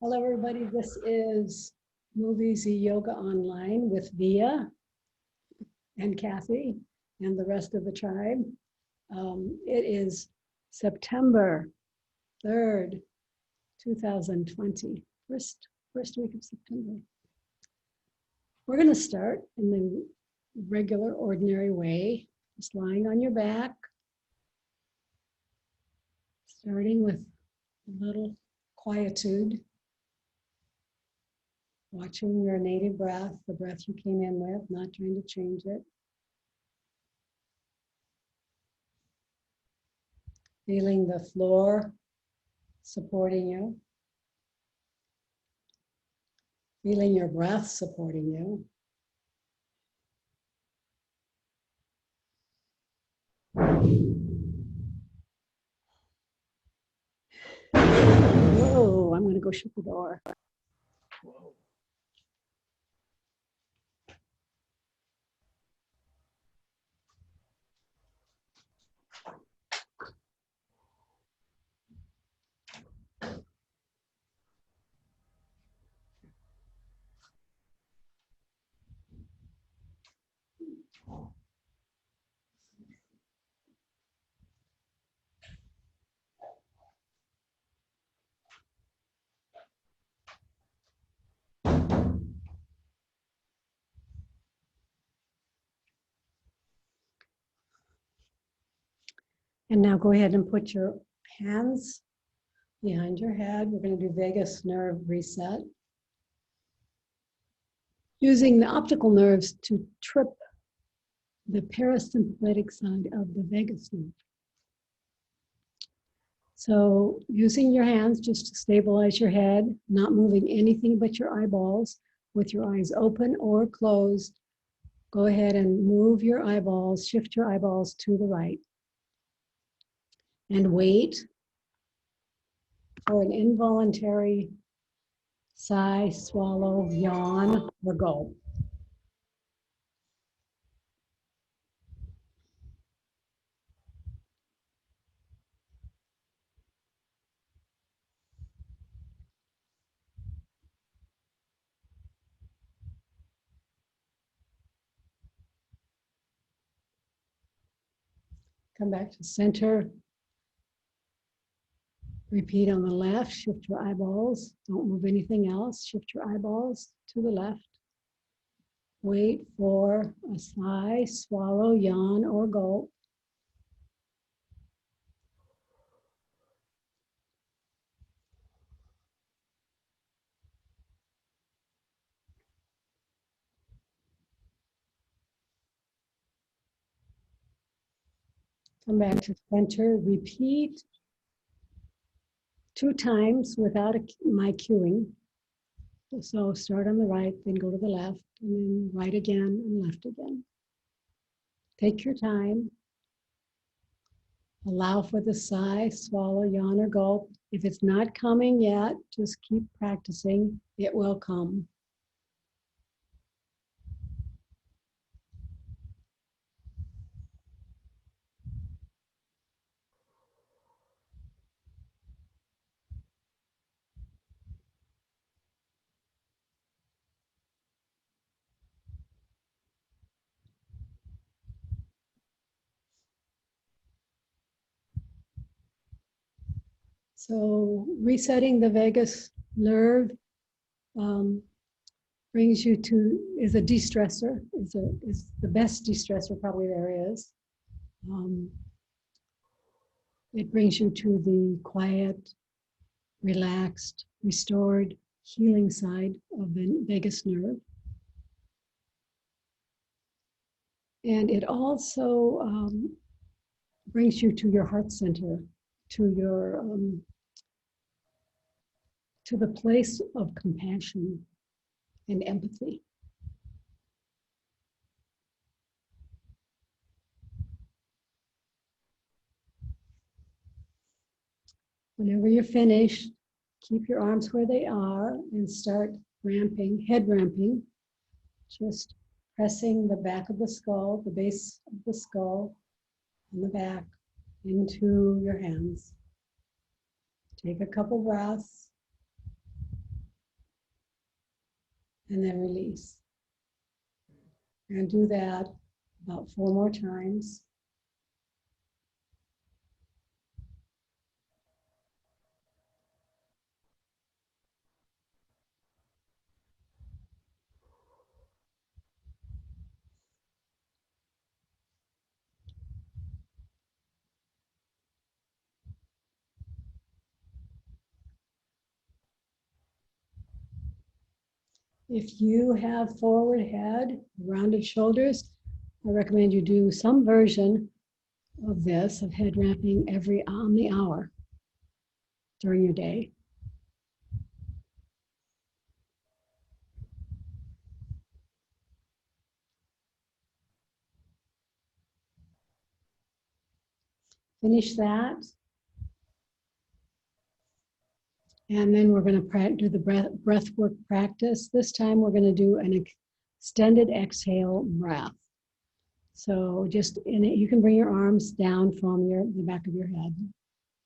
Hello, everybody. This is Move Easy Yoga Online with Via and Kathy and the rest of the tribe. It is September 3rd, 2020, first week of September. We're going to start in the regular, ordinary way, just lying on your back, starting with a little quietude. Watching your native breath, the breath you came in with, not trying to change it. Feeling the floor supporting you. Feeling your breath supporting you. Whoa, I'm going to go shut the door. Whoa. And now go ahead and put your hands behind your head. We're going to do vagus nerve reset. Using the optical nerves to trip the parasympathetic side of the vagus nerve. So using your hands just to stabilize your head, not moving anything but your eyeballs, with your eyes open or closed. Go ahead and move your eyeballs, shift your eyeballs to the right. And wait for an involuntary sigh, swallow, yawn, or gulp. Come back to center. Repeat on the left, shift your eyeballs. Don't move anything else. Shift your eyeballs to the left. Wait for a sigh, swallow, yawn, or gulp. Come back to center. Repeat 2 times without my cueing. So start on the right, then go to the left, and then right again and left again. Take your time. Allow for the sigh, swallow, yawn, or gulp. If it's not coming yet, just keep practicing. It will come. So resetting the vagus nerve brings you to, is a de-stressor, is the best de-stressor probably there is. It brings you to the quiet, relaxed, restored, healing side of the vagus nerve. And it also brings you to your heart center, to your to the place of compassion and empathy. Whenever you're finished, keep your arms where they are and start ramping, head ramping, just pressing the back of the skull, the base of the skull, and the back into your hands. Take a couple breaths. and then release. And do that about 4 more times. If you have forward head, rounded shoulders, I recommend you do some version of this, of head wrapping on the hour during your day. Finish that. And then we're going to do the breath work practice. This time we're going to do an extended exhale breath. So just in it, you can bring your arms down from the back of your head.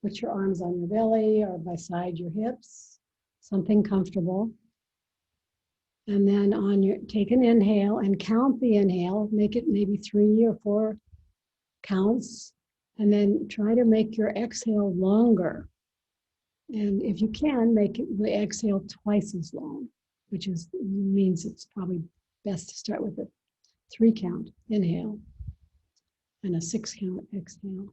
Put your arms on your belly or beside your hips, something comfortable. And then take an inhale and count the inhale. Make it maybe 3 or 4 counts. And then try to make your exhale longer. And if you can, make the exhale twice as long, which means it's probably best to start with a 3 count inhale and a 6 count exhale.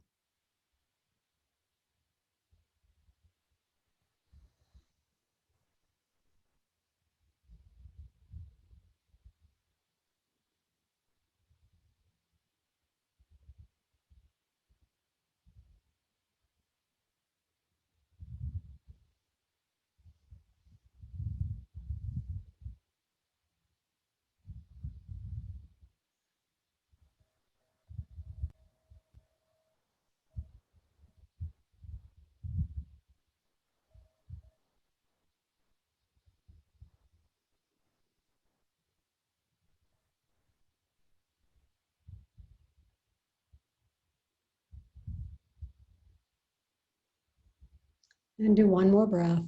And do one more breath.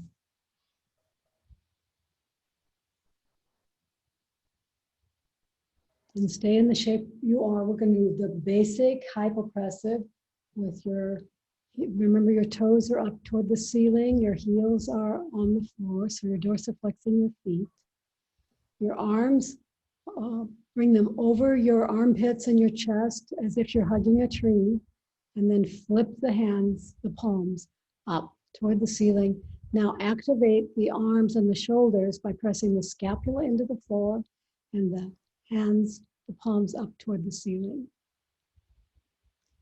And stay in the shape you are. We're going to do the basic hypopressive with remember your toes are up toward the ceiling, your heels are on the floor, so you're dorsiflexing your feet. Your arms, bring them over your armpits and your chest as if you're hugging a tree, and then flip the hands, the palms, up toward the ceiling. Now activate the arms and the shoulders by pressing the scapula into the floor and the hands, the palms up toward the ceiling.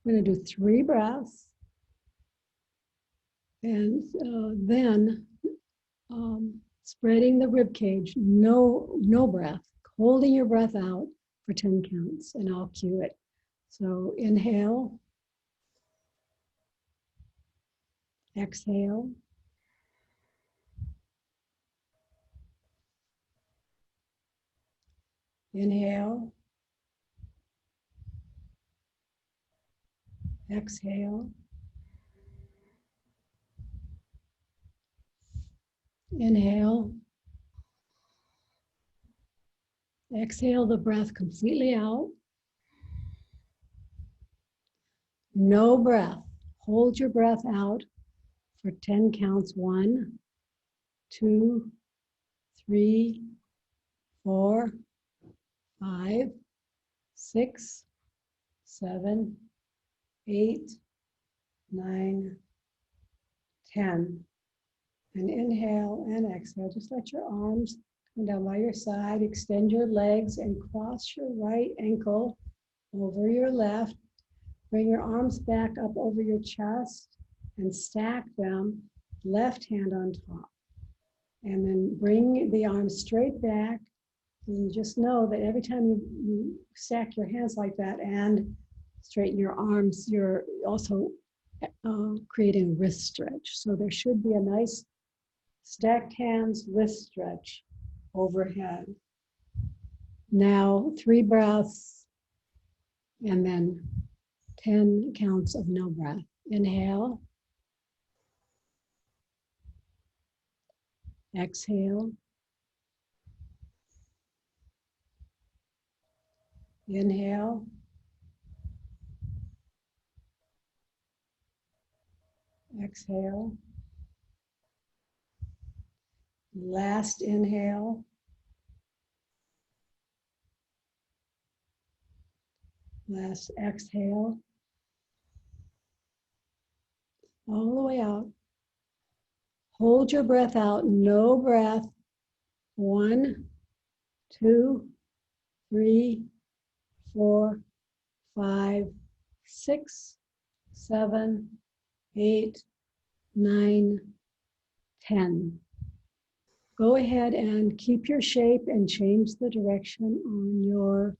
We're going to do 3 breaths. And then spreading the rib cage, no breath, holding your breath out for 10 counts, and I'll cue it. So inhale, exhale, inhale, exhale, inhale, exhale the breath completely out. No breath. Hold your breath out for 10 counts. 1, 2, 3, 4, 5, 6, 7, 8, 9, 10. And inhale and exhale. Just let your arms come down by your side. Extend your legs and cross your right ankle over your left. Bring your arms back up over your chest and stack them, left hand on top. And then bring the arms straight back. And just know that every time you stack your hands like that and straighten your arms, you're also creating a wrist stretch. So there should be a nice stacked hands wrist stretch overhead. Now 3 breaths and then 10 counts of no breath. Inhale, exhale, Inhale. Exhale. Last inhale. Last exhale. All the way out. Hold your breath out. No breath. 1, 2, 3, 4, 5, 6, 7, 8, 9, 10. Go ahead and keep your shape and change the direction on your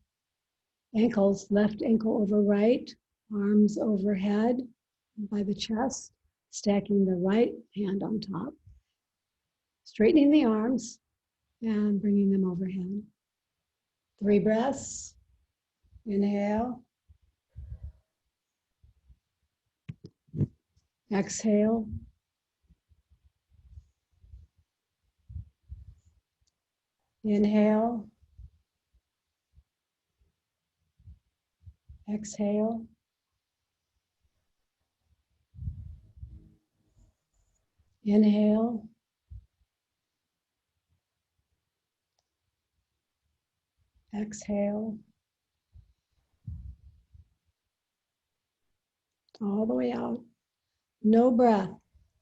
ankles. Left ankle over right, arms overhead by the chest, stacking the right hand on top. Straightening the arms and bringing them overhead. 3 breaths. Inhale. Exhale. Inhale. Exhale. Inhale. Exhale. All the way out. No breath.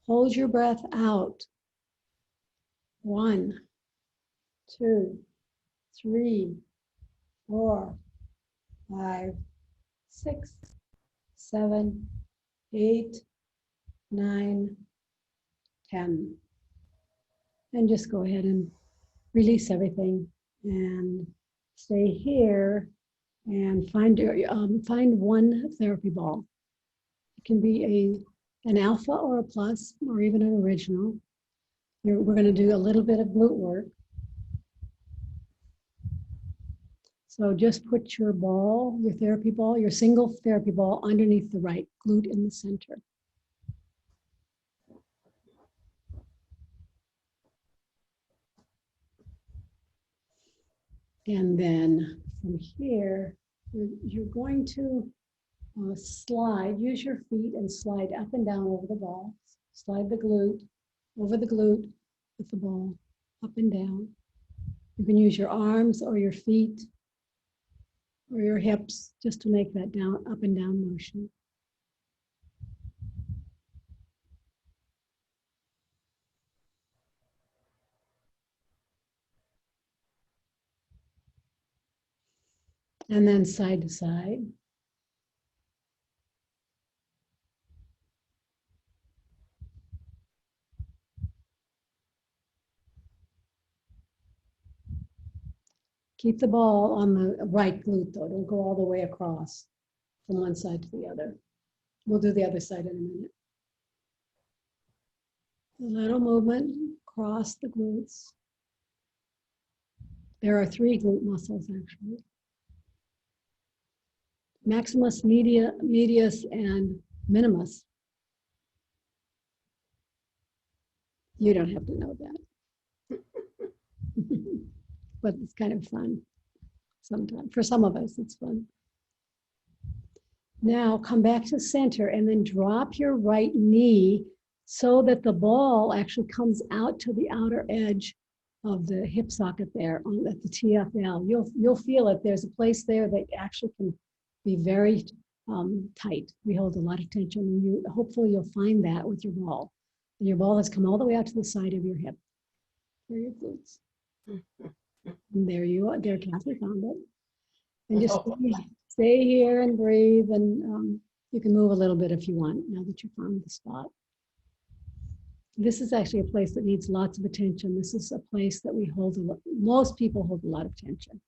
Hold your breath out. 1, 2, 3, 4, 5, 6, 7, 8, 9, 10. And just go ahead and release everything and stay here and find one therapy ball. It can be an alpha or a plus or even an original. We're going to do a little bit of glute work. So just put your ball, your therapy ball, your single therapy ball underneath the right glute in the center. And then from here, you're going to slide, use your feet and slide up and down over the ball. Slide the glute, over the glute with the ball, up and down. You can use your arms or your feet or your hips just to make that down, up and down motion. And then side to side. Keep the ball on the right glute though. Don't go all the way across from one side to the other. We'll do the other side in a minute. A little movement across the glutes. There are 3 glute muscles actually. Maximus, medius, and minimus. You don't have to know that. But it's kind of fun sometimes. For some of us, it's fun. Now come back to center and then drop your right knee so that the ball actually comes out to the outer edge of the hip socket there at the TFL. You'll feel it. There's a place there that actually can be very tight. We hold a lot of tension, and hopefully you'll find that with your ball. And your ball has come all the way out to the side of your hip. There are your glutes. And there you are. There, Kathy found it. And just stay here and breathe, and you can move a little bit if you want now that you found the spot. This is actually a place that needs lots of attention. This is a place that most people hold a lot of tension.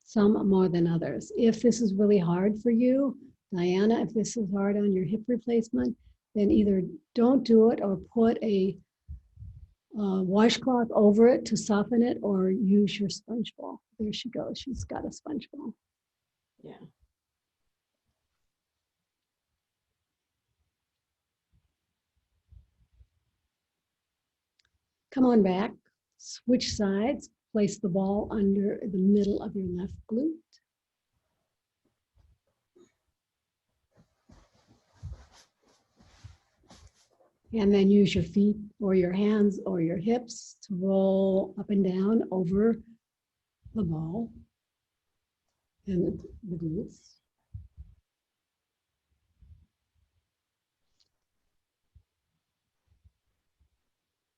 Some more than others. If this is really hard for you, Diana, if this is hard on your hip replacement, then either don't do it or put a washcloth over it to soften it, or use your sponge ball. There she goes. She's got a sponge ball. Yeah. Come on back. Switch sides. place the ball under the middle of your left glute. And then use your feet or your hands or your hips to roll up and down over the ball and the glutes.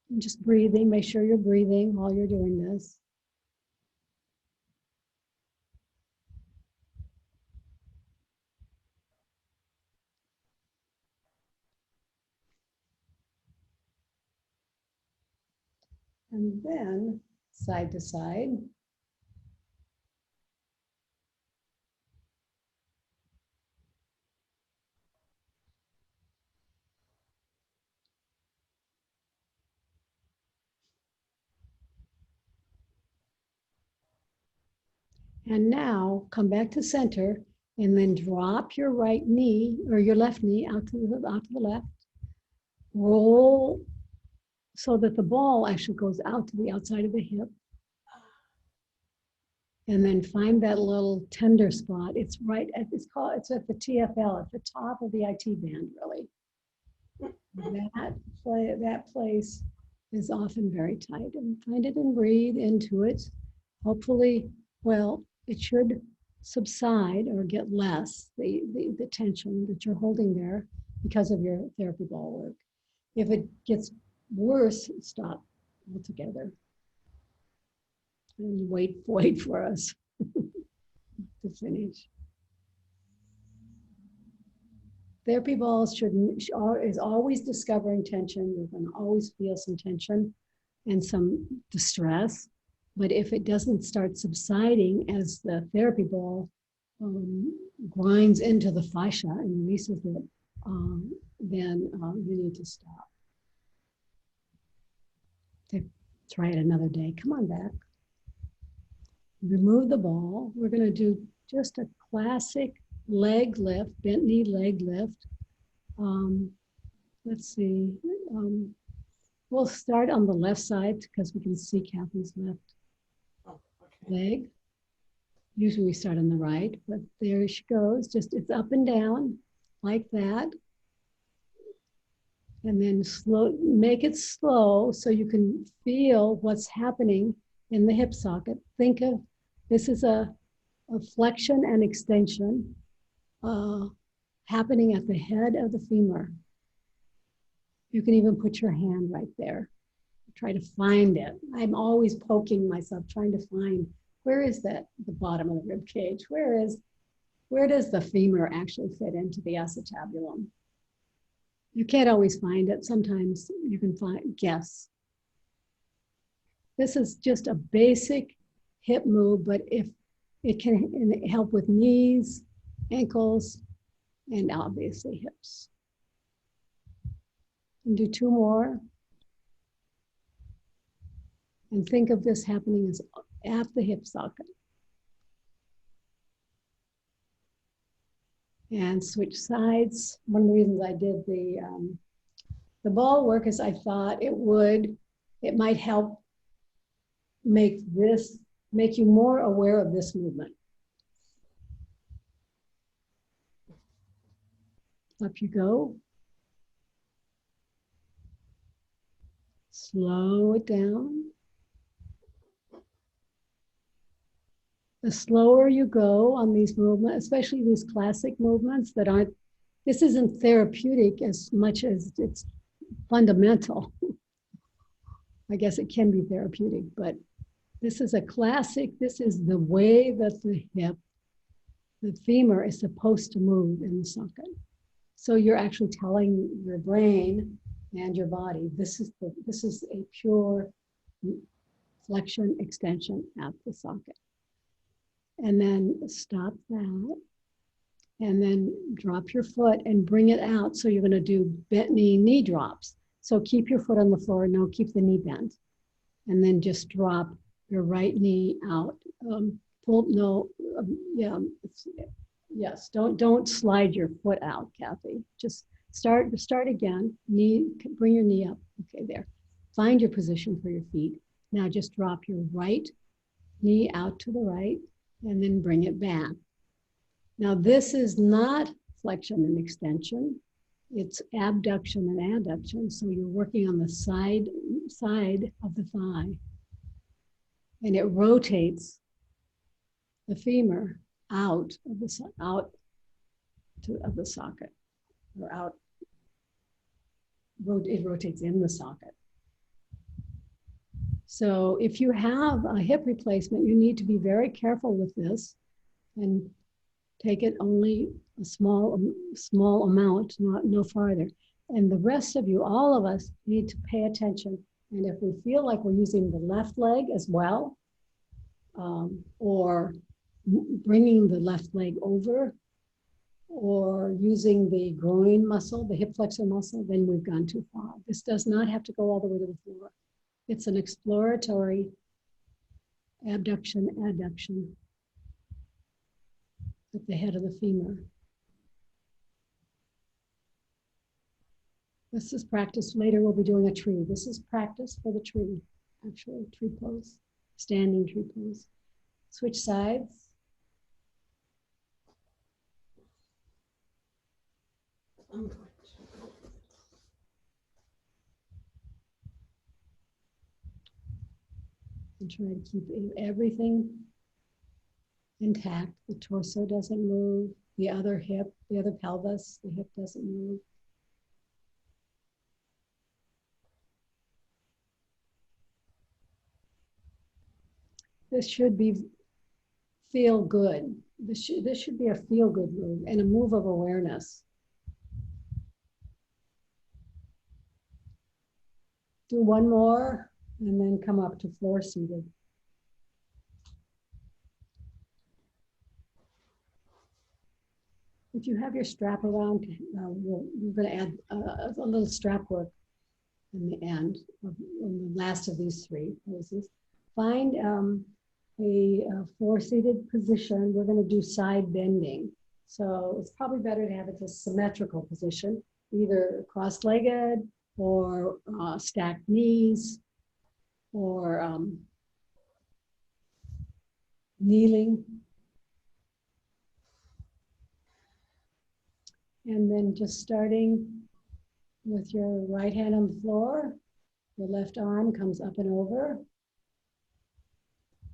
And just breathing, make sure you're breathing while you're doing this. And then side to side. And now come back to center and then drop your right knee or your left knee out to the left. Roll so that the ball actually goes out to the outside of the hip. And then find that little tender spot. It's right at it's at the TFL, at the top of the IT band, really. That place is often very tight. And find it and breathe into it. Hopefully, well, it should subside or get less, the tension that you're holding there because of your therapy ball work. If it gets worse, stop altogether. And wait for us to finish. Therapy balls is always discovering tension. You're going to always feel some tension and some distress. But if it doesn't start subsiding as the therapy ball grinds into the fascia and releases it, then you need to stop. Try it another day. Come on back. Remove the ball. We're going to do just a classic leg lift, bent knee leg lift. Let's see. We'll start on the left side because we can see Kathy's left leg. Usually we start on the right, but there she goes. Just it's up and down like that. And then make it slow so you can feel what's happening in the hip socket. Think of this is a flexion and extension happening at the head of the femur. You can even put your hand right there. Try to find it. I'm always poking myself, trying to find where is that the bottom of the rib cage? Where does the femur actually fit into the acetabulum? You can't always find it. Sometimes you can guess. This is just a basic hip move, but if it can help with knees, ankles, and obviously hips. And do 2 more. And think of this happening as at the hip socket. And switch sides. One of the reasons I did the ball work is I thought it might help make you more aware of this movement. Up you go. Slow it down. The slower you go on these movements, especially these classic movements that aren't, this isn't therapeutic as much as it's fundamental. I guess it can be therapeutic, but this is a classic. This is the way that the femur is supposed to move in the socket. So you're actually telling your brain and your body, this is a pure flexion extension at the socket. And then stop that. And then drop your foot and bring it out. So you're going to do bent knee drops. So keep your foot on the floor. No, keep the knee bent. And then just drop your right knee out. Yes, don't slide your foot out, Kathy. Just start again. Bring your knee up. Okay, there. Find your position for your feet. Now just drop your right knee out to the right, and then bring it back. Now, this is not flexion and extension. It's abduction and adduction. So you're working on the side of the thigh. And it rotates the femur out of the socket, or out. It rotates in the socket. So if you have a hip replacement, you need to be very careful with this and take it only a small amount, no farther. And the rest of you, all of us, need to pay attention. And if we feel like we're using the left leg as well, or bringing the left leg over, or using the groin muscle, the hip flexor muscle, then we've gone too far. This does not have to go all the way to the floor. It's an exploratory abduction, adduction at the head of the femur. This is practice. Later we'll be doing a tree. This is practice for the tree, actually, tree pose, standing tree pose. Switch sides. And try to keep everything intact. The torso doesn't move. The other hip, the other pelvis, the hip doesn't move. This should feel good. This should be a feel good move and a move of awareness. Do one more and then come up to floor seated. If you have your strap around, we're going to add a little strap work in the end of the last of these three poses. Find a floor-seated position. We're going to do side bending. So it's probably better to have it a symmetrical position, either cross-legged or stacked knees or kneeling. And then just starting with your right hand on the floor, your left arm comes up and over.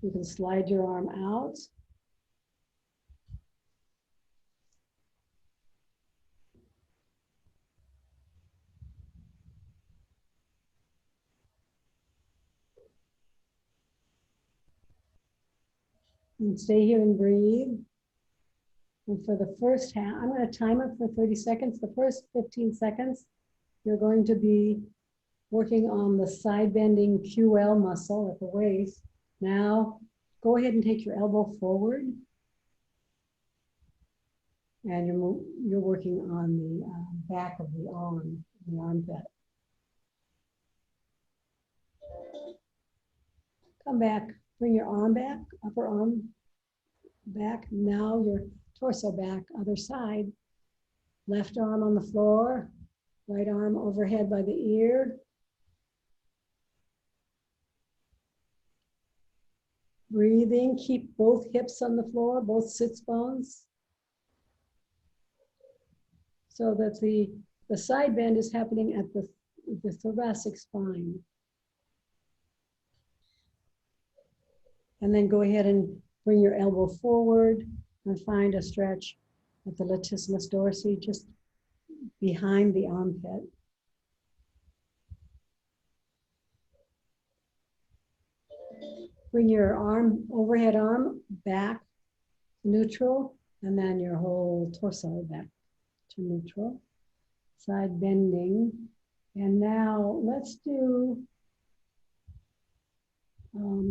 You can slide your arm out. And stay here and breathe. And for the first half, I'm going to time it for 30 seconds. The first 15 seconds, you're going to be working on the side bending QL muscle at the waist. Now, go ahead and take your elbow forward. And you're working on the back of the arm, the armpit. Come back, bring your arm back, upper arm back. Now your torso back, other side. Left arm on the floor, right arm overhead by the ear. Breathing, keep both hips on the floor, both sits bones. So that the side bend is happening at the thoracic spine. And then go ahead and bring your elbow forward and find a stretch at the latissimus dorsi, just behind the armpit. Bring your arm, overhead arm, back to neutral, and then your whole torso back to neutral. Side bending. And now let's do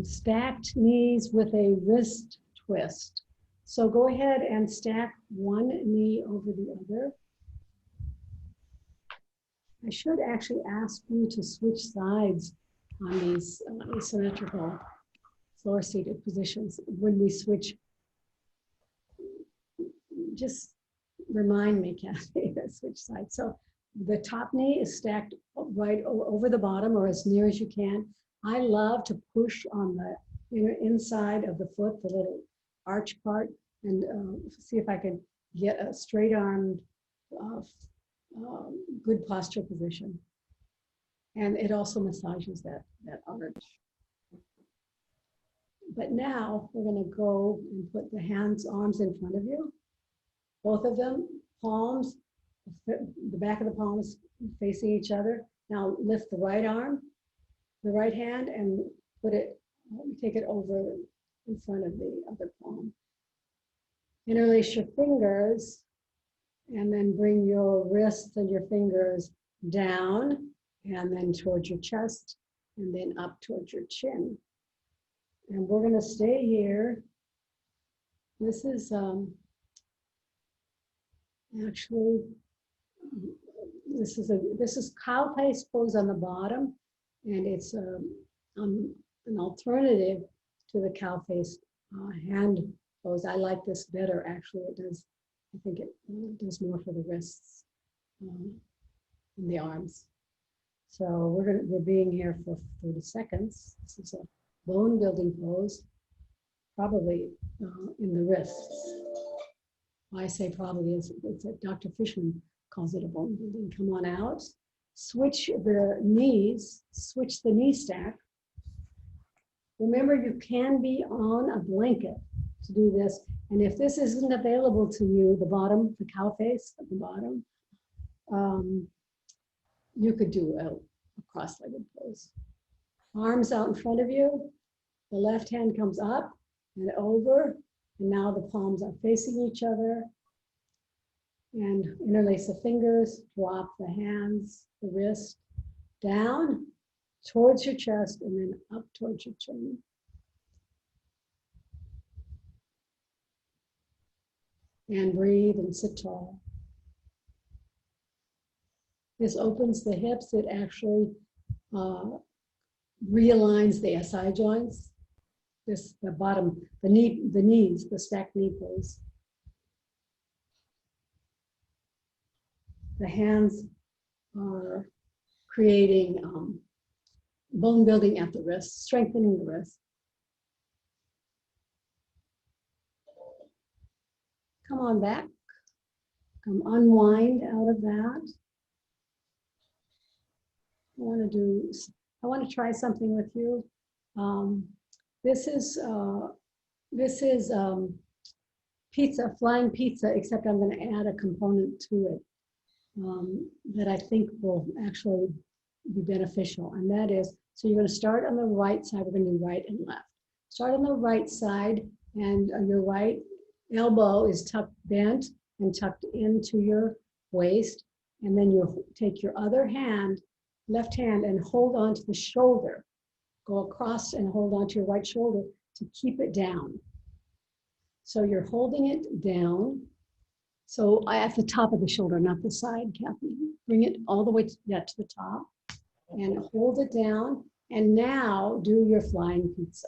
stacked knees with a wrist twist. So go ahead and stack one knee over the other. I should actually ask you to switch sides on these asymmetrical floor-seated positions. When we switch, just remind me, Kathy, to switch sides. So the top knee is stacked right over the bottom or as near as you can. I love to push on inside of the foot, the little arch part, and see if I can get a straight armed, good posture position. And it also massages that arch. But now we're going to go and put the arms in front of you. Both of them, palms, the back of the palms facing each other. Now lift the right arm, the right hand, and take it over in front of the other palm. Interlace your fingers and then bring your wrists and your fingers down and then towards your chest and then up towards your chin. And we're going to stay here. This is actually, this is cow face pose on the bottom, and it's an alternative to the cow face hand pose. I like this better, actually. It does, I think it does more for the wrists and the arms. So we're being here for 30 seconds. This is a bone building pose, probably in the wrists. I say probably, it's Dr. Fishman calls it a bone building. Come on out, switch the knees, switch the knee stack. Remember, you can be on a blanket to do this. And if this isn't available to you, the bottom, the cow face at the bottom, you could do a cross-legged pose. Arms out in front of you. The left hand comes up and over. And now the palms are facing each other. And interlace the fingers, drop the hands, the wrist, down towards your chest and then up towards your chin. And breathe and sit tall. This opens the hips. It actually realigns the SI joints. The bottom, the knees, the stacked knee pose. The hands are creating bone building at the wrist, strengthening the wrist. Come on back. Come unwind out of that. I want to try something with you. This is pizza, flying pizza, except I'm going to add a component to it that I think will actually be beneficial. And that is, so you're going to start on the right side. We're going to do right and left. Start on the right side, and your right elbow is bent and tucked into your waist. And then you'll take your other hand, left hand, and hold on to the shoulder. Go across and hold on to your right shoulder to keep it down. So you're holding it down. So at the top of the shoulder, not the side, Kathy. Bring it all the way to the top and hold it down. And now do your flying pizza.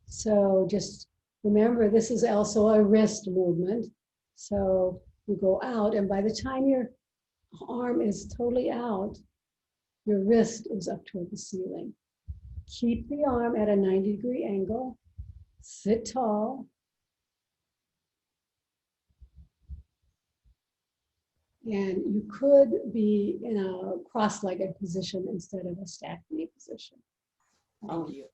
So just remember, this is also a wrist movement. So you go out, and by the time your arm is totally out, your wrist is up toward the ceiling. Keep the arm at a 90-degree angle. Sit tall. And you could be in a cross-legged position instead of a stacked knee position. Thank you.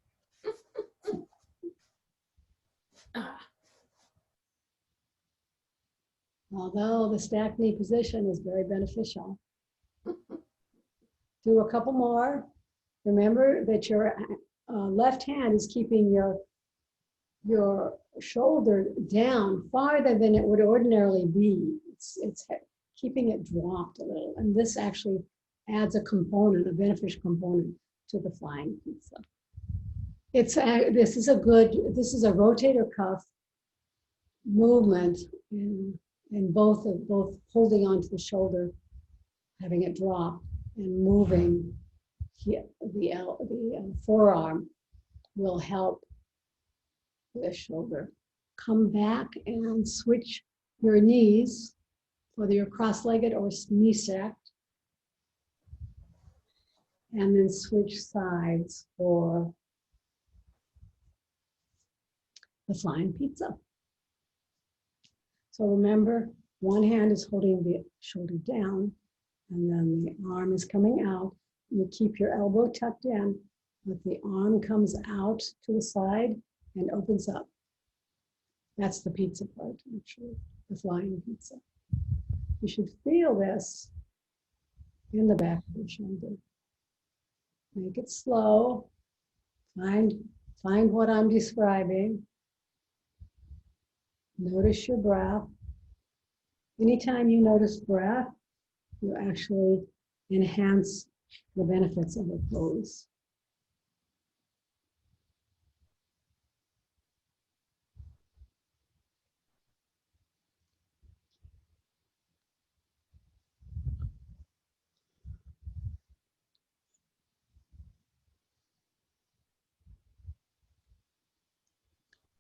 Although the stacked knee position is very beneficial. Do a couple more. Remember that your left hand is keeping your shoulder down farther than it would ordinarily be. It's keeping it dropped a little. And this actually adds a component, a beneficial component to the flying pizza. This is a rotator cuff movement in both holding onto the shoulder, having it drop, and moving the forearm will help the shoulder. Come back and switch your knees, whether you're cross-legged or knee stacked, and then switch sides for the flying pizza. So remember, one hand is holding the shoulder down, and then the arm is coming out. You keep your elbow tucked in, but the arm comes out to the side and opens up. That's the pizza part, actually, the flying pizza. You should feel this in the back of your shoulder. Make it slow. Find what I'm describing. Notice your breath. Anytime you notice breath, you actually enhance the benefits of a pose.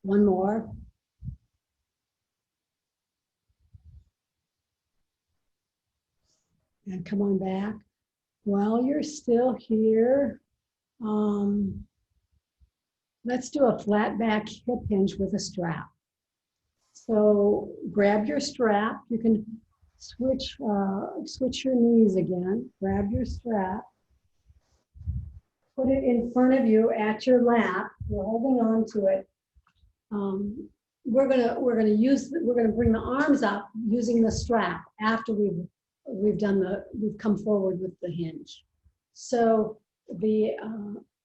One more. And come on back. While you're still here, let's do a flat back hip hinge with a strap. So grab your strap. You can switch your knees again. Grab your strap. Put it in front of you at your lap. You're holding on to it. We're gonna bring the arms up using the strap after we've come forward with the hinge. So the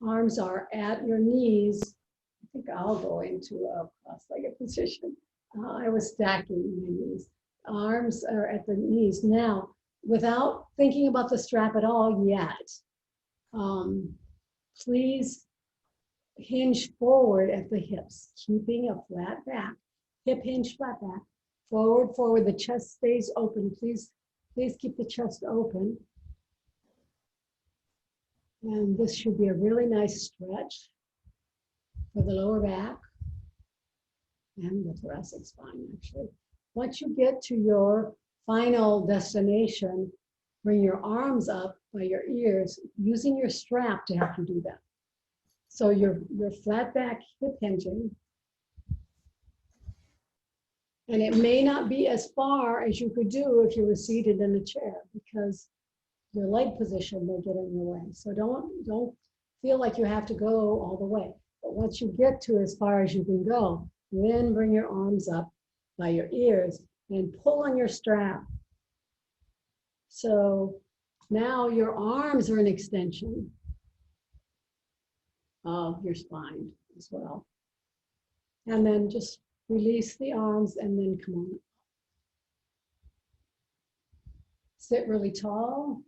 arms are at your knees. I think I'll go into a cross-legged position. I was stacking my knees. Arms are at the knees. Now, without thinking about the strap at all yet, please hinge forward at the hips, keeping a flat back. Hip hinge, flat back. Forward, forward. The chest stays open. Please keep the chest open. And this should be a really nice stretch for the lower back and the thoracic spine, actually. Once you get to your final destination, bring your arms up by your ears, using your strap to help you do that. So your flat back hip hinging, and it may not be as far as you could do if you were seated in a chair, because your leg position may get in your way. So don't feel like you have to go all the way. But once you get to as far as you can go, then bring your arms up by your ears and pull on your strap. So now your arms are an extension of your spine as well. And then just release the arms and then come on. Sit really tall.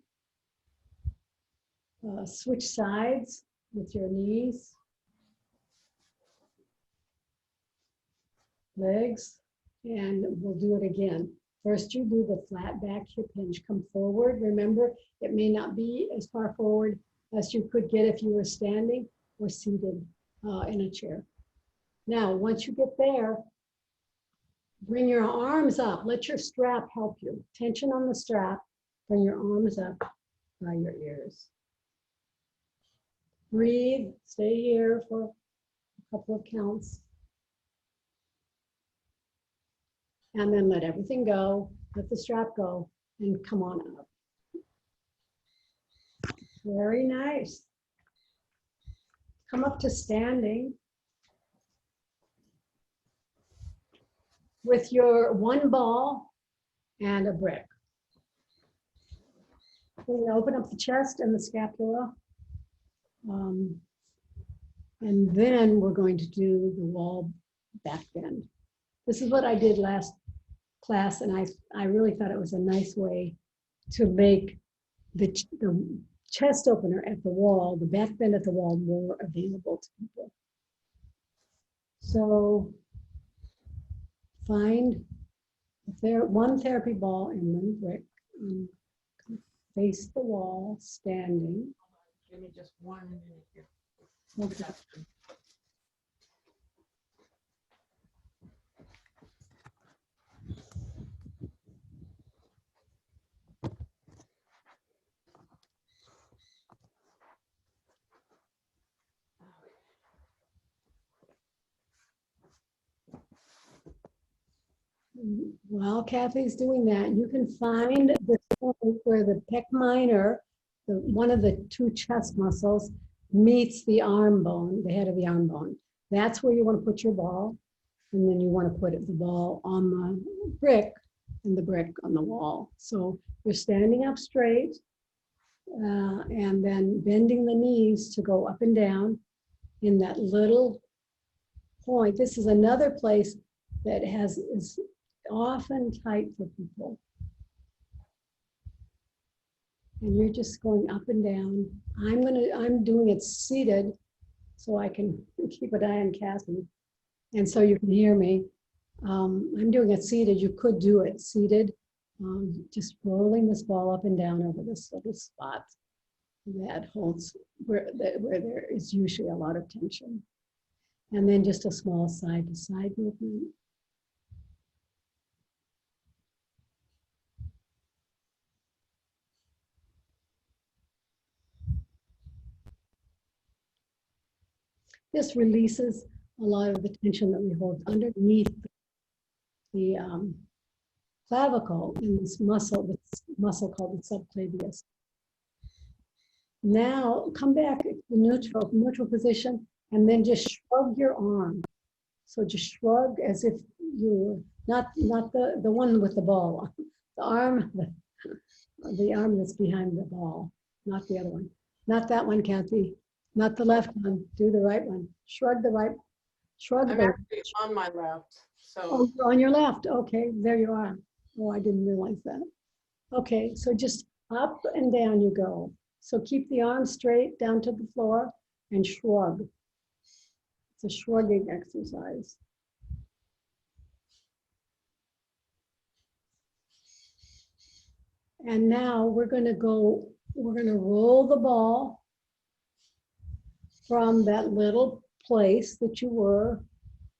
Switch sides with your knees. Legs. And we'll do it again. First, you do the flat back hip hinge. Come forward. Remember, it may not be as far forward as you could get if you were standing or seated in a chair. Now, once you get there, bring your arms up. Let your strap help you. Tension on the strap. Bring your arms up by your ears. Breathe. Stay here for a couple of counts. And then let everything go. Let the strap go and come on up. Very nice. Come up to standing with your one ball and a brick. We're going to open up the chest and the scapula. And then we're going to do the wall back bend. This is what I did last class, and I really thought it was a nice way to make the chest opener at the wall, the back bend at the wall, more available to people. So find one therapy ball and one brick. Face the wall, standing. Give me just 1 minute here. Okay. While Kathy's doing that, you can find the point where the pec minor, one of the two chest muscles, meets the arm bone, the head of the arm bone. That's where you want to put your ball. And then you want to put the ball on the brick and the brick on the wall. So you're standing up straight and then bending the knees to go up and down in that little point. This is another place that is often tight for people. And you're just going up and down. I'm doing it seated so I can keep an eye on Kathy. And so you can hear me. I'm doing it seated. You could do it seated, just rolling this ball up and down over this little spot that holds where there is usually a lot of tension. And then just a small side to side movement. This releases a lot of the tension that we hold underneath the clavicle in this muscle called the subclavius. Now come back to neutral position, and then just shrug your arm. So just shrug as if you were not the one with the ball, the arm that's behind the ball, not the other one, not that one, Kathy, not the left one. Do the right one. Shrug the right. Shrug. I'm the actually on my left, so. Oh, you're on your left. Okay, there you are. Oh, I didn't realize that. Okay, so just up and down you go. So keep the arms straight down to the floor and shrug. It's a shrugging exercise. And now we're going to roll the ball from that little place that you were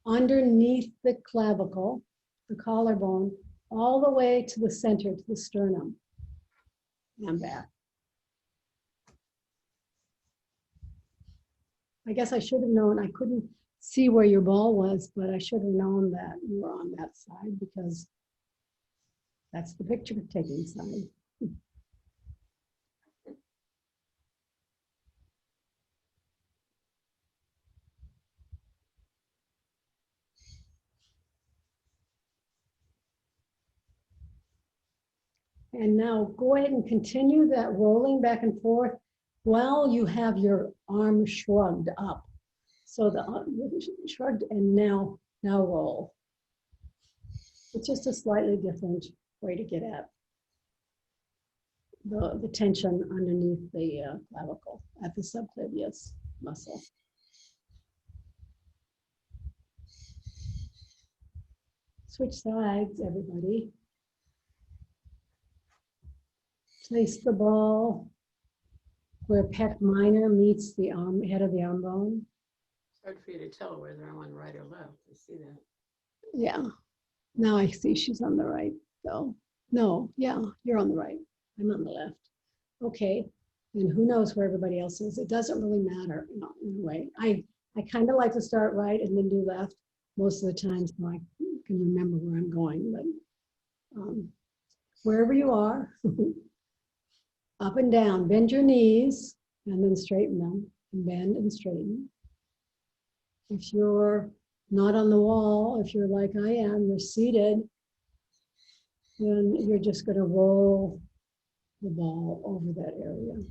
underneath the clavicle, the collarbone, all the way to the center, to the sternum, and back. I guess I should have known. I couldn't see where your ball was, but I should have known that you were on that side because that's the picture taking side. And now go ahead and continue that rolling back and forth while you have your arm shrugged up. So the shrugged and now roll. It's just a slightly different way to get at the tension underneath the clavicle at the subclavius muscle. Switch sides, everybody. Place the ball where pec minor meets the head of the arm bone. It's hard for you to tell whether I'm on right or left. I see that. Yeah. Now I see she's on the right, though. No, yeah, you're on the right. I'm on the left. Okay. And who knows where everybody else is? It doesn't really matter, in a way. I kind of like to start right and then do left most of the time so I can remember where I'm going. But wherever you are, up and down, bend your knees and then straighten them, and bend and straighten. If you're not on the wall, if you're like I am, you're seated, then you're just going to roll the ball over that area.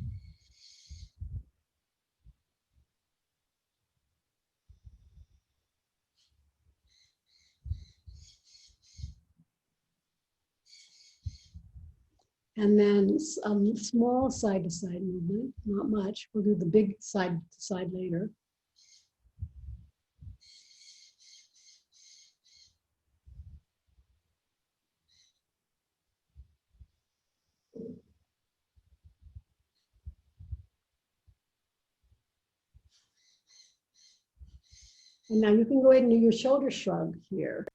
And then a small side-to-side movement, not much. We'll do the big side-to-side later. And now you can go ahead and do your shoulder shrug here.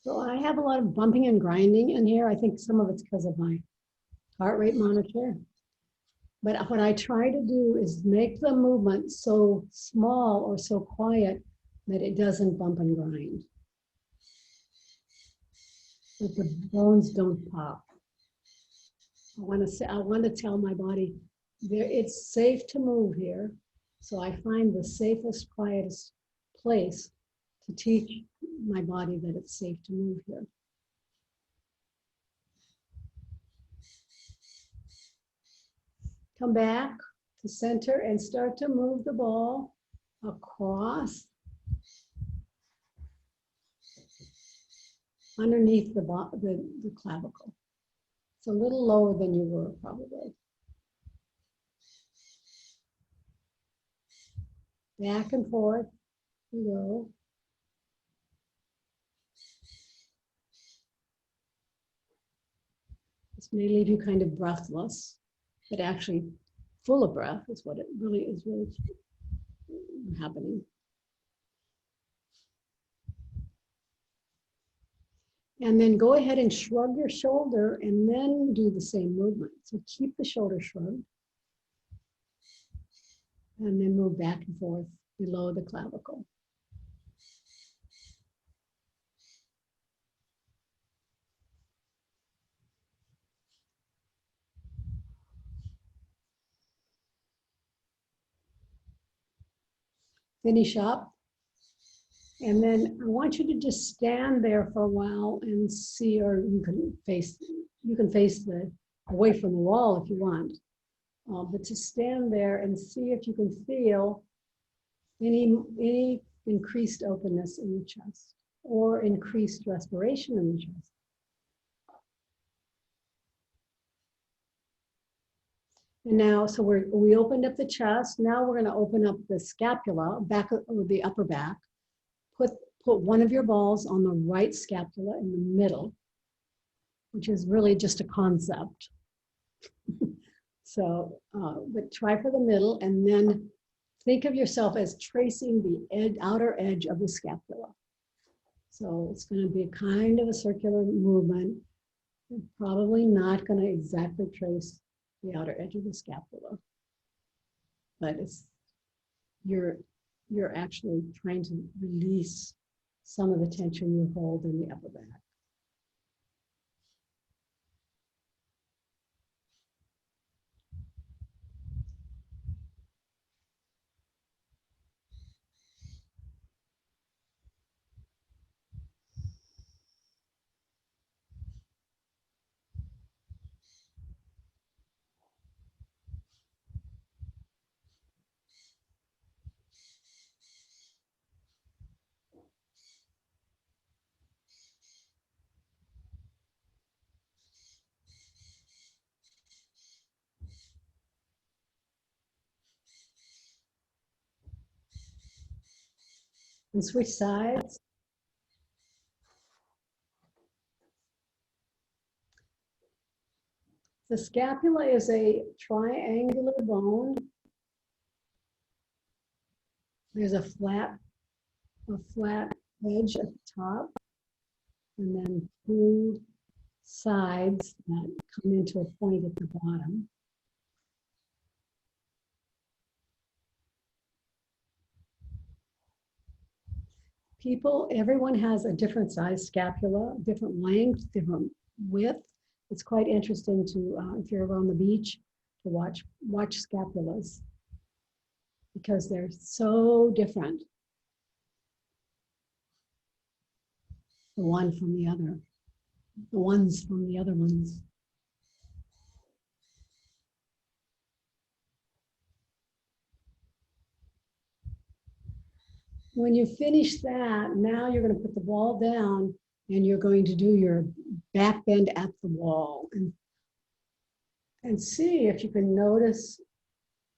So I have a lot of bumping and grinding in here. I think some of it's because of my heart rate monitor. But what I try to do is make the movement so small or so quiet that it doesn't bump and grind. That the bones don't pop. I want to tell my body it's safe to move here. So I find the safest, quietest place to teach my body that it's safe to move here. Come back to center and start to move the ball across underneath the clavicle. It's a little lower than you were probably. Back and forth you go. This may leave you kind of breathless, but actually full of breath is what it really is happening. And then go ahead and shrug your shoulder and then do the same movement. So keep the shoulder shrugged. And then move back and forth below the clavicle. Finish up. And then I want you to just stand there for a while and see, or you can face away from the wall if you want. But to stand there and see if you can feel any increased openness in the chest or increased respiration in the chest. And now, so we opened up the chest. Now we're going to open up the scapula, back or the upper back. Put one of your balls on the right scapula in the middle, which is really just a concept. So, but try for the middle, and then think of yourself as tracing the outer edge of the scapula. So it's going to be kind of a circular movement. You're probably not going to exactly trace the outer edge of the scapula, but you're actually trying to release some of the tension you hold in the upper back. And switch sides. The scapula is a triangular bone. There's a flat edge at the top, and then two sides that come into a point at the bottom. Everyone has a different size scapula, different length, different width. It's quite interesting to, if you're on the beach, to watch scapulas because they're so different, the one from the other, the ones from the other ones. When you finish that, now you're going to put the ball down and you're going to do your back bend at the wall and see if you can notice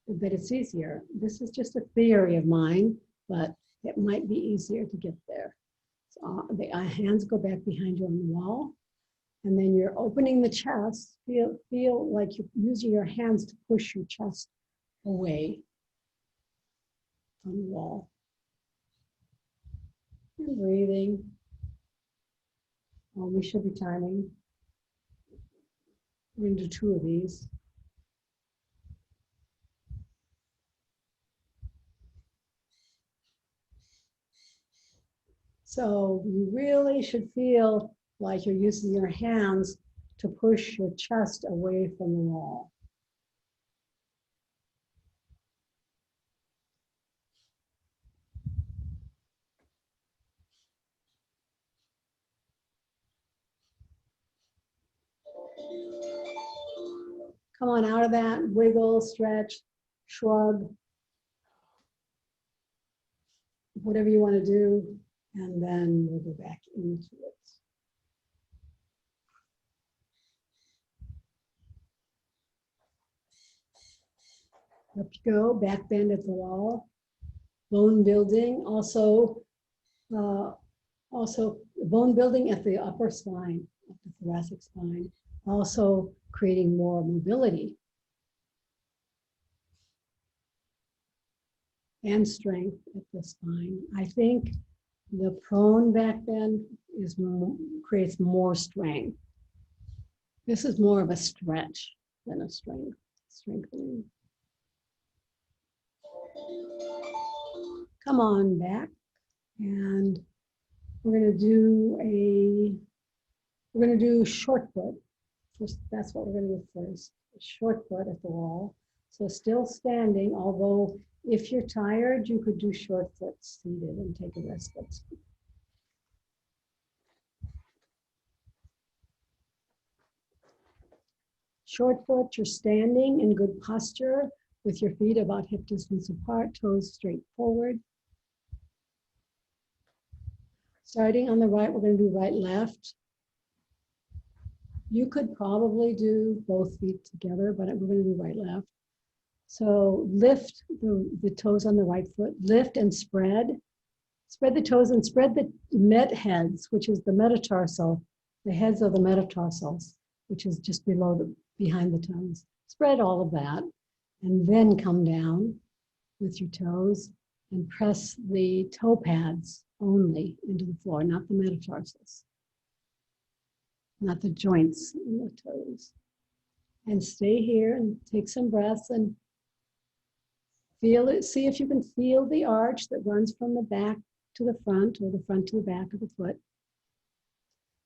that it's easier. This is just a theory of mine, but it might be easier to get there. So the hands go back behind you on the wall, and then you're opening the chest. Feel like you're using your hands to push your chest away from the wall. And breathing. Oh, we should be timing. We're going to do 2 of these. So you really should feel like you're using your hands to push your chest away from the wall. Come on out of that, wiggle, stretch, shrug, whatever you want to do, and then we'll go back into it. Up you go, back bend at the wall, bone building, also bone building at the upper spine, at the thoracic spine, also creating more mobility and strength at the spine. I think the prone back bend creates more strength. This is more of a stretch than a strengthening. Come on back, and we're going to do short foot. That's what we're going to do first. Short foot at the wall. So still standing, although if you're tired, you could do short foot seated and take a rest. Short foot, you're standing in good posture with your feet about hip distance apart, toes straight forward. Starting on the right, we're going to do right, left. You could probably do both feet together, but we're going to do right, left. So lift the toes on the right foot, lift and spread. Spread the toes and spread the met heads, which is the metatarsal, the heads of the metatarsals, which is just behind the toes. Spread all of that, and then come down with your toes and press the toe pads only into the floor, not the metatarsals, not the joints in the toes. And stay here and take some breaths and feel it. See if you can feel the arch that runs from the back to the front or the front to the back of the foot.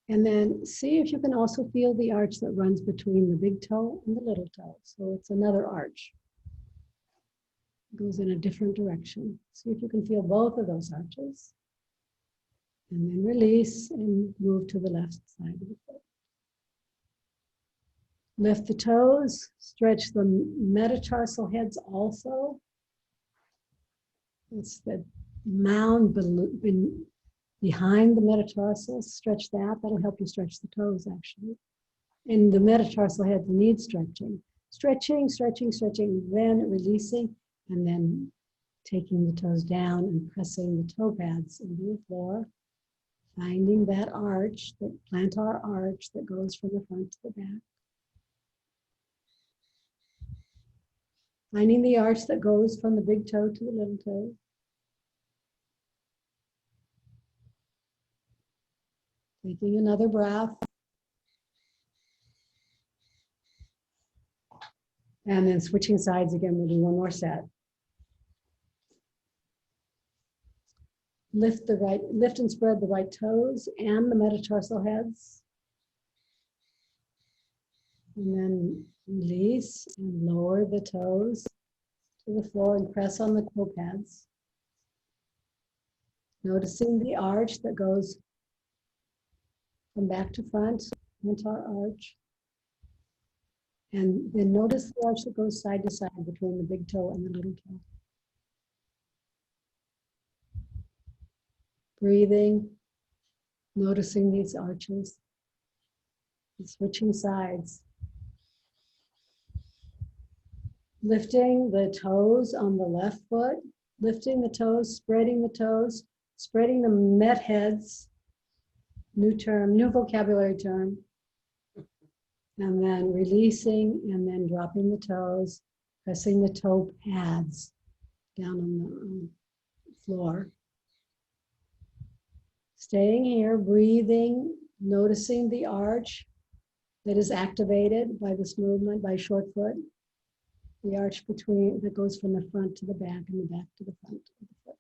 And then see if you can also feel the arch that runs between the big toe and the little toe. So it's another arch. It goes in a different direction. See if you can feel both of those arches. And then release and move to the left side of the foot. Lift the toes, stretch the metatarsal heads also. It's the mound behind the metatarsals. Stretch that. That'll help you stretch the toes, actually. And the metatarsal heads need stretching. Stretching, stretching, stretching, then releasing, and then taking the toes down and pressing the toe pads into the floor. Finding that arch, that plantar arch that goes from the front to the back. Finding the arch that goes from the big toe to the little toe. Taking another breath. And then switching sides again, we'll do one more set. Lift and spread the right toes and the metatarsal heads. And then release and lower the toes to the floor and press on the toe pads. Noticing the arch that goes from back to front, plantar arch. And then notice the arch that goes side to side between the big toe and the little toe. Breathing, noticing these arches, and switching sides. Lifting the toes on the left foot, lifting the toes, spreading the met heads, new term, new vocabulary term, and then releasing and then dropping the toes, pressing the toe pads down on the floor. Staying here, breathing noticing the arch that is activated by this movement, by short foot. The arch between that goes from the front to the back and the back to the front of the foot.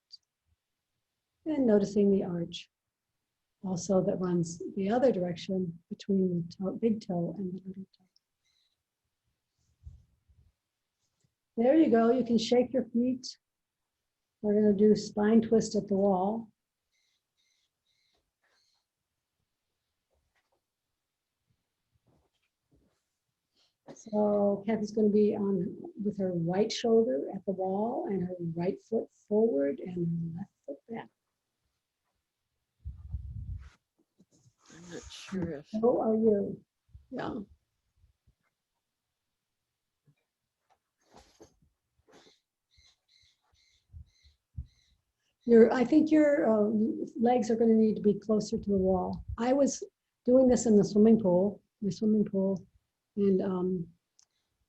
And noticing the arch also that runs the other direction between the toe, big toe and the little toe. There you go. You can shake your feet. We're going to do spine twist at the wall. So Kathy's going to be on with her right shoulder at the wall and her right foot forward and her left foot back. I'm not sure if. So are you? Yeah. I think your legs are going to need to be closer to the wall. I was doing this in the swimming pool, and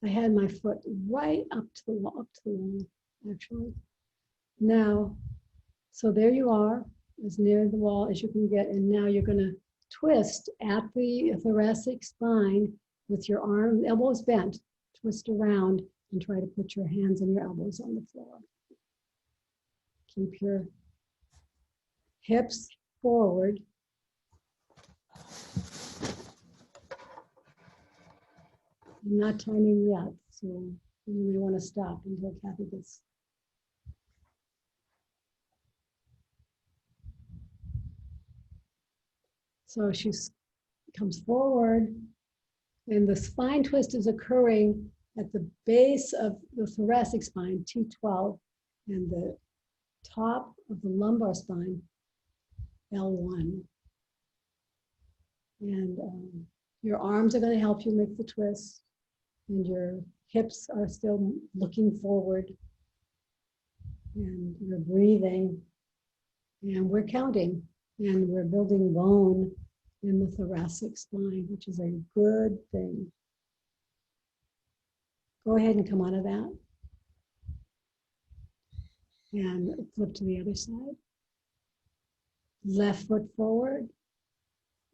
I had my foot right up to the wall, actually. Now, so there you are, as near the wall as you can get, and now you're going to twist at the thoracic spine with your elbows bent, twist around, and try to put your hands and your elbows on the floor. Keep your hips forward. I'm not timing yet, so you may want to stop until Kathy gets. So she comes forward, and the spine twist is occurring at the base of the thoracic spine, T12, and the top of the lumbar spine, L1. And your arms are going to help you make the twist, and your hips are still looking forward, and you're breathing, and we're counting, and we're building bone in the thoracic spine, which is a good thing. Go ahead and come out of that. And flip to the other side. Left foot forward,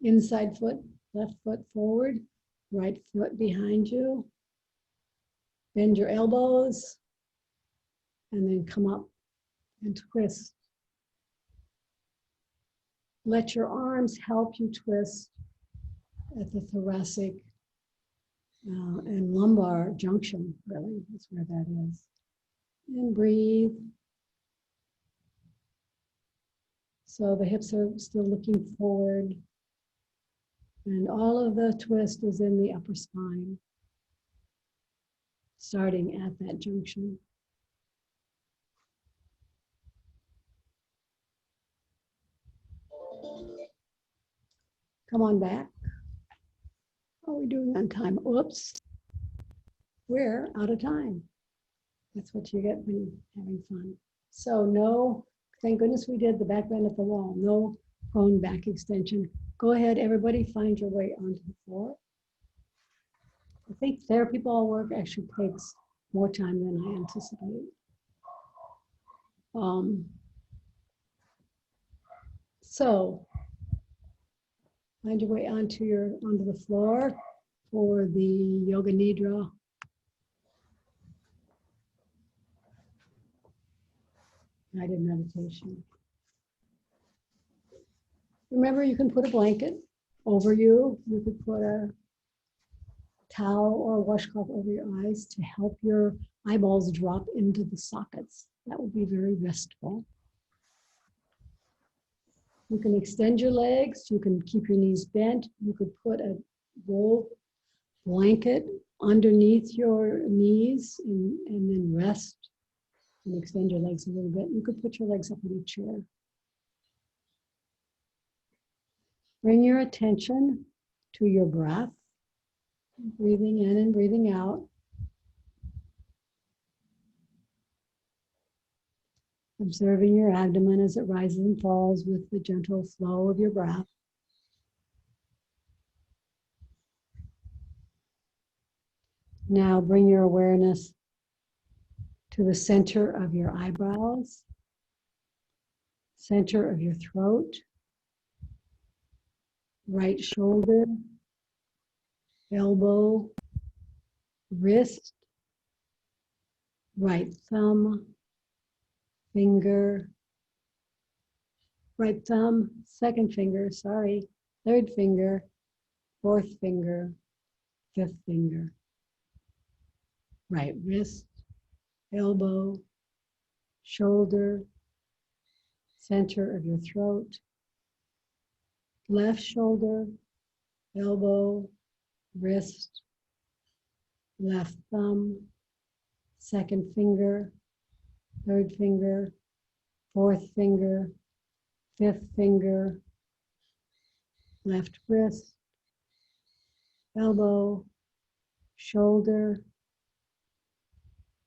inside foot, left foot forward, right foot behind you. Bend your elbows, and then come up and twist. Let your arms help you twist at the thoracic and lumbar junction, really, that's where that is. And breathe. So the hips are still looking forward. And all of the twist is in the upper spine, starting at that junction. Come on back. How are we doing on time? Oops. We're out of time. That's what you get when you're having fun. So no, thank goodness we did the back bend at the wall. No prone back extension. Go ahead, everybody, find your way onto the floor. I think therapy ball work actually takes more time than I anticipate. So find your way onto the floor for the Yoga Nidra. Guided meditation. Remember, you can put a blanket over you. You could put a towel or a washcloth over your eyes to help your eyeballs drop into the sockets. That would be very restful. You can extend your legs. You can keep your knees bent. You could put a roll blanket underneath your knees and then rest and extend your legs a little bit. You could put your legs up in a chair. Bring your attention to your breath, breathing in and breathing out. Observing your abdomen as it rises and falls with the gentle flow of your breath. Now bring your awareness to the center of your eyebrows, center of your throat, right shoulder, elbow, wrist, right thumb, finger, right thumb, second finger, sorry, third finger, fourth finger, fifth finger, right wrist, elbow, shoulder, center of your throat, left shoulder, elbow, wrist, left thumb, second finger, third finger, fourth finger, fifth finger, left wrist, elbow, shoulder,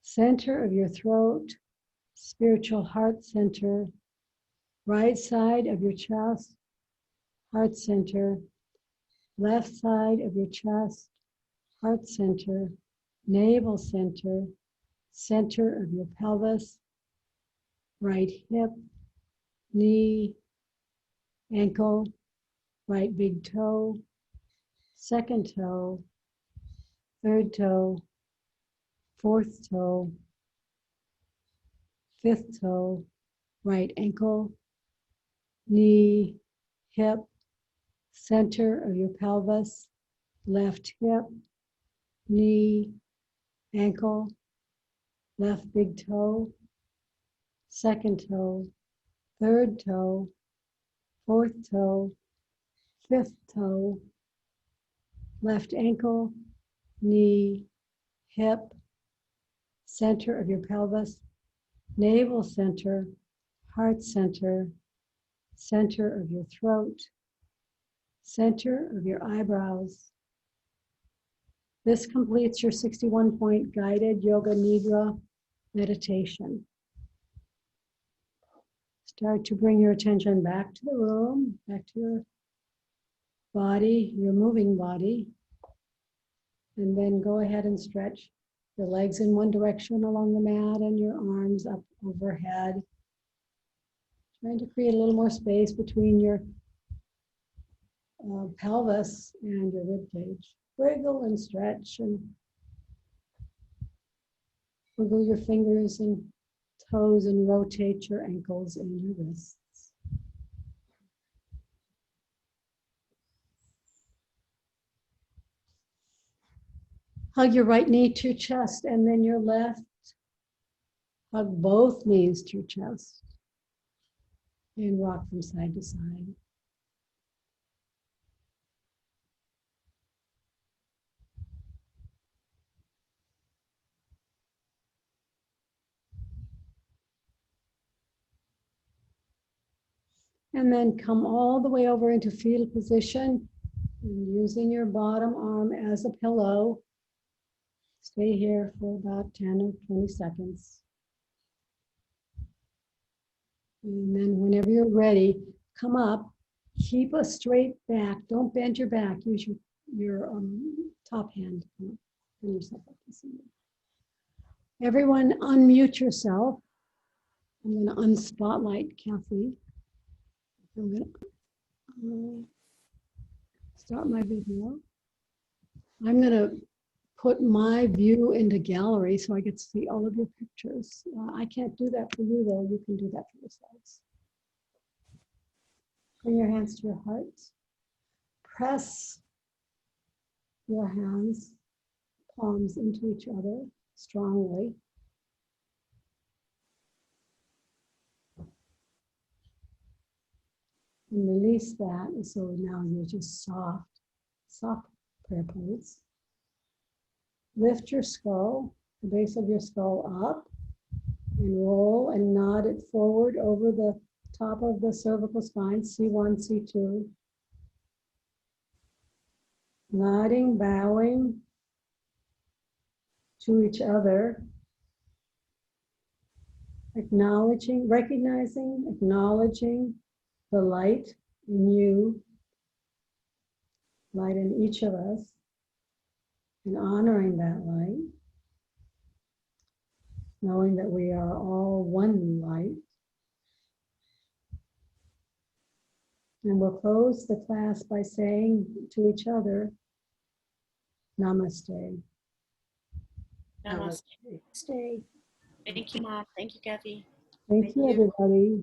center of your throat, spiritual heart center, right side of your chest, heart center, left side of your chest, heart center, navel center, center of your pelvis, right hip, knee, ankle, right big toe, second toe, third toe, fourth toe, fifth toe, right ankle, knee, hip, center of your pelvis, left hip, knee, ankle, left big toe, second toe, third toe, fourth toe, fifth toe, left ankle, knee, hip, center of your pelvis, navel center, heart center, center of your throat, center of your eyebrows. This completes your 61-point guided Yoga Nidra meditation. Start to bring your attention back to the room, back to your body, your moving body, and then go ahead and stretch your legs in one direction along the mat and your arms up overhead. Trying to create a little more space between your pelvis and your rib cage. Wiggle and stretch and wiggle your fingers and toes and rotate your ankles and your wrists. Hug your right knee to your chest and then your left. Hug both knees to your chest and rock from side to side. And then come all the way over into fetal position and using your bottom arm as a pillow. Stay here for about 10 or 20 seconds. And then whenever you're ready, come up, keep a straight back. Don't bend your back. Use your top hand. Bring yourself up to see you. Everyone unmute yourself. I'm going to unspotlight Kathy. I'm going to start my video. I'm going to put my view into gallery so I get to see all of your pictures. I can't do that for you though. You can do that for yourselves. Bring your hands to your hearts. Press your hands, palms into each other strongly. And release that. And so now you're just soft prayer pose. Lift your skull, the base of your skull up, and roll and nod it forward over the top of the cervical spine, C1, C2. Nodding, bowing to each other, acknowledging, recognizing, acknowledging the light in you, light in each of us, and honoring that light, knowing that we are all one light. And we'll close the class by saying to each other, Namaste. Namaste. Stay. Thank you, Mom. Thank you, Kathy. Thank you, everybody.